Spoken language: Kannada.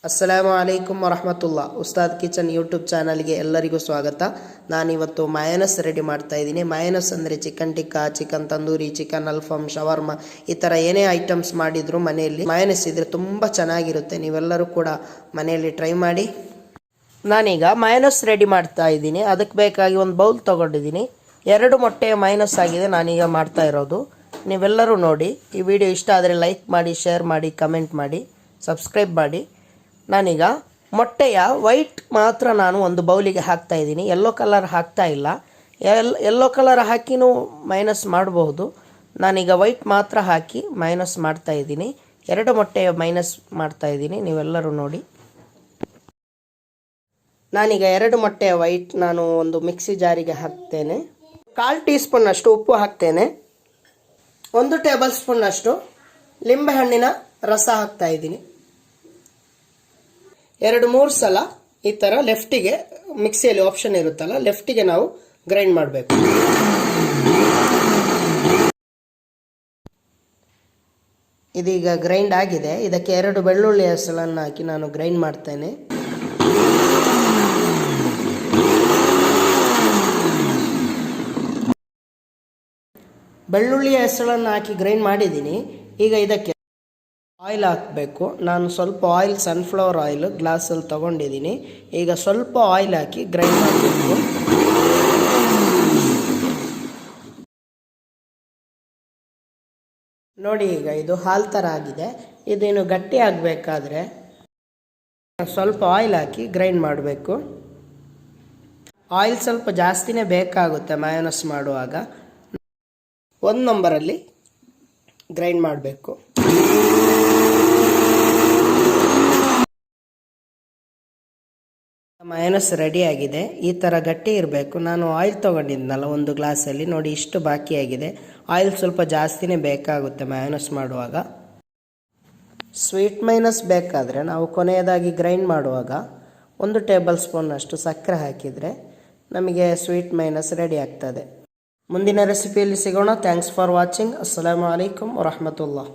ಅಸ್ಸಲಾಮು ಅಲೈಕುಮ್ ವರಹಮತುಲ್ಲಾ. ಉಸ್ತಾದ್ ಕಿಚನ್ ಯೂಟ್ಯೂಬ್ ಚಾನಲ್ಗೆ ಎಲ್ಲರಿಗೂ ಸ್ವಾಗತ. ನಾನಿವತ್ತು ಮಯೋನಸ್ ರೆಡಿ ಮಾಡ್ತಾ ಇದ್ದೀನಿ. ಮಯೋನಸ್ ಅಂದರೆ chicken tikka, chicken tandoori, chicken alfaham, shawarma ಈ ಥರ ಏನೇ ಐಟಮ್ಸ್ ಮಾಡಿದ್ರು ಮನೆಯಲ್ಲಿ ಮಯೋನಸ್ ಇದ್ರೆ ತುಂಬ ಚೆನ್ನಾಗಿರುತ್ತೆ. ನೀವೆಲ್ಲರೂ ಕೂಡ ಮನೆಯಲ್ಲಿ ಟ್ರೈ ಮಾಡಿ. ನಾನೀಗ ಮಯೋನಸ್ ರೆಡಿ ಮಾಡ್ತಾ ಇದ್ದೀನಿ. ಅದಕ್ಕೆ ಬೇಕಾಗಿ ಒಂದು ಬೌಲ್ ತೊಗೊಂಡಿದ್ದೀನಿ. 2 ಮೊಟ್ಟೆಯ ಮಯೋನಸ್ ಆಗಿದೆ ನಾನೀಗ ಮಾಡ್ತಾ ಇರೋದು. ನೀವೆಲ್ಲರೂ ನೋಡಿ. ಈ ವಿಡಿಯೋ ಇಷ್ಟ ಆದರೆ ಲೈಕ್ ಮಾಡಿ, ಶೇರ್ ಮಾಡಿ, ಕಮೆಂಟ್ ಮಾಡಿ, ಸಬ್ಸ್ಕ್ರೈಬ್ ಮಾಡಿ. ನಾನೀಗ ಮೊಟ್ಟೆಯ ವೈಟ್ ಮಾತ್ರ ನಾನು ಒಂದು ಬೌಲಿಗೆ ಹಾಕ್ತಾ ಇದ್ದೀನಿ. ಯೆಲ್ಲೋ ಕಲರ್ ಹಾಕ್ತಾ ಇಲ್ಲ. ಯೆಲ್ಲೋ ಕಲರ್ ಹಾಕಿನೂ ಮೈನಸ್ ಮಾಡಬಹುದು. ನಾನೀಗ ವೈಟ್ ಮಾತ್ರ ಹಾಕಿ ಮೈನಸ್ ಮಾಡ್ತಾ ಇದ್ದೀನಿ. 2 ಮೊಟ್ಟೆಯ ಮೈನಸ್ ಮಾಡ್ತಾ ಇದ್ದೀನಿ. ನೀವೆಲ್ಲರೂ ನೋಡಿ. ನಾನೀಗ 2 ಮೊಟ್ಟೆಯ ವೈಟ್ ನಾನು ಒಂದು ಮಿಕ್ಸಿ ಜಾರಿಗೆ ಹಾಕ್ತೇನೆ. 1/4 ಟೀ ಸ್ಪೂನ್ ಅಷ್ಟು ಉಪ್ಪು ಹಾಕ್ತೇನೆ. 1 ಟೇಬಲ್ ಸ್ಪೂನ್ ಅಷ್ಟು ಲಿಂಬೆಹಣ್ಣಿನ ರಸ ಹಾಕ್ತಾ ಇದ್ದೀನಿ. 2-3 ಸಲ ಈ ಥರ ಲೆಫ್ಟಿಗೆ, ಮಿಕ್ಸಿಯಲ್ಲಿ ಆಪ್ಷನ್ ಇರುತ್ತಲ್ಲ, ಲೆಫ್ಟಿಗೆ ನಾವು ಗ್ರೈಂಡ್ ಮಾಡಬೇಕು. ಇದೀಗ ಗ್ರೈಂಡ್ ಆಗಿದೆ. ಇದಕ್ಕೆ 2 ಬೆಳ್ಳುಳ್ಳಿ ಹೆಸಳನ್ನು ಹಾಕಿ ನಾನು ಗ್ರೈಂಡ್ ಮಾಡ್ತೇನೆ. ಬೆಳ್ಳುಳ್ಳಿಯ ಹೆಸಳನ್ನು ಹಾಕಿ ಗ್ರೈಂಡ್ ಮಾಡಿದ್ದೀನಿ. ಈಗ ಇದಕ್ಕೆ ಆಯಿಲ್ ಹಾಕಬೇಕು. ನಾನು ಸ್ವಲ್ಪ ಆಯಿಲ್, ಸನ್ಫ್ಲವರ್ ಆಯಿಲ್ ಗ್ಲಾಸಲ್ಲಿ ತೊಗೊಂಡಿದ್ದೀನಿ. ಈಗ ಸ್ವಲ್ಪ ಆಯಿಲ್ ಹಾಕಿ ಗ್ರೈಂಡ್ ಮಾಡಬೇಕು. ನೋಡಿ, ಈಗ ಇದು ಹಾಲು ಥರ ಆಗಿದೆ. ಇದೇನು ಗಟ್ಟಿ ಆಗಬೇಕಾದ್ರೆ ಸ್ವಲ್ಪ ಆಯಿಲ್ ಹಾಕಿ ಗ್ರೈಂಡ್ ಮಾಡಬೇಕು. ಆಯಿಲ್ ಸ್ವಲ್ಪ ಜಾಸ್ತಿನೇ ಬೇಕಾಗುತ್ತೆ ಮಯೋನಸ್ ಮಾಡುವಾಗ. 1 ನಂಬರಲ್ಲಿ ಗ್ರೈಂಡ್ ಮಾಡಬೇಕು. ಮಯೋನಸ್ ರೆಡಿ ಆಗಿದೆ. ಈ ಥರ ಗಟ್ಟಿ ಇರಬೇಕು. ನಾನು ಆಯಿಲ್ ತೊಗೊಂಡಿದ್ನಲ್ಲ ಒಂದು ಗ್ಲಾಸಲ್ಲಿ, ನೋಡಿ ಇಷ್ಟು ಬಾಕಿಯಾಗಿದೆ. ಆಯಿಲ್ ಸ್ವಲ್ಪ ಜಾಸ್ತಿನೇ ಬೇಕಾಗುತ್ತೆ ಮಯೋನಸ್ ಮಾಡುವಾಗ. ಸ್ವೀಟ್ ಮಯೋನಸ್ ಬೇಕಾದರೆ ನಾವು ಕೊನೆಯದಾಗಿ ಗ್ರೈಂಡ್ ಮಾಡುವಾಗ 1 ಟೇಬಲ್ ಸ್ಪೂನ್ ಅಷ್ಟು ಸಕ್ಕರೆ ಹಾಕಿದರೆ ನಮಗೆ ಸ್ವೀಟ್ ಮಯೋನಸ್ ರೆಡಿ ಆಗ್ತದೆ. ಮುಂದಿನ ರೆಸಿಪಿಯಲ್ಲಿ ಸಿಗೋಣ. Thanks for watching. ಅಸ್ಸಲಾಮು ಅಲೈಕುಮ್ ವರಹಮತುಲ್ಲಾ.